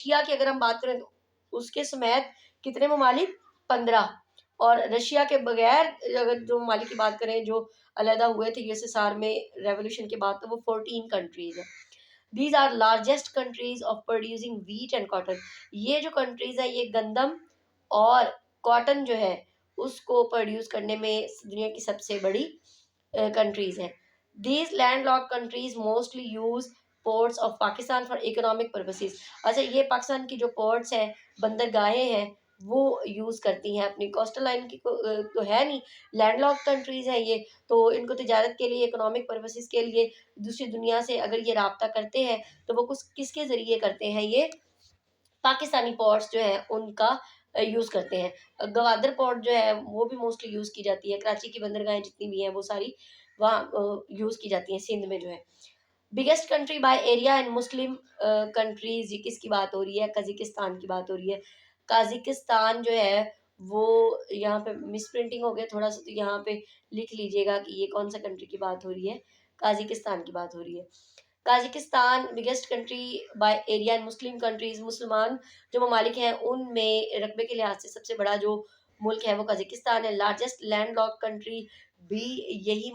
Russia की अगर हम बात करें तो उसके समेत कितने ममालिक? 15। और रशिया के बगैर अगर जो ममालिक की बात करें जो अलहदा हुए थे यूएसएसआर में रेवोल्यूशन के बाद, तो वो 14 कंट्रीज़ हैं। These are largest countries of producing wheat and cotton. ये जो कंट्रीज़ हैं ये गंदम और कॉटन जो है उसको प्रोड्यूस करने में दुनिया की सबसे बड़ी कंट्रीज़ हैं। These landlocked countries mostly use ports of Pakistan for economic purposes. अच्छा, ये पाकिस्तान की जो पोर्ट्स हैं, बंदरगाहें हैं, वो यूज़ करती हैं अपनी कोस्टल लाइन की तो है नहीं, लैंडलॉक्ड कंट्रीज़ हैं ये, तो इनको तिजारत के लिए, इकोनॉमिक पर्पसेस के लिए दूसरी दुनिया से अगर ये राब्ता करते हैं, तो वो कुछ किसके ज़रिए करते हैं? ये पाकिस्तानी पोर्ट्स जो हैं उनका यूज़ करते हैं। गवादर पोर्ट जो है वो भी मोस्टली यूज़ की जाती है। कराची की बंदरगाहें जितनी भी हैं वो सारी वहाँ यूज़ की जाती हैं, सिंध में जो है। Biggest country by area and Muslim countries, ये किसकी बात हो रही है? कज़ाकिस्तान की बात हो रही है। कज़ाकिस्तान जो है वो यहाँ पे मिसप्रिंटिंग हो गया थोड़ा-सा, तो यहाँ पे लिख लीजिएगा कि ये कौन-सा कंट्री की बात हो रही है। कज़ाकिस्तान की बात हो रही है। Tajikistan biggest country by area and Muslim countries, मुसलमान जो ममालिक हैं उनमें रकबे के लिहाज से सबसे बड़ा जो मुल्क है वो कज़ाकिस्तान है। लार्जेस्ट लैंडलॉक्ड कंट्री भी यही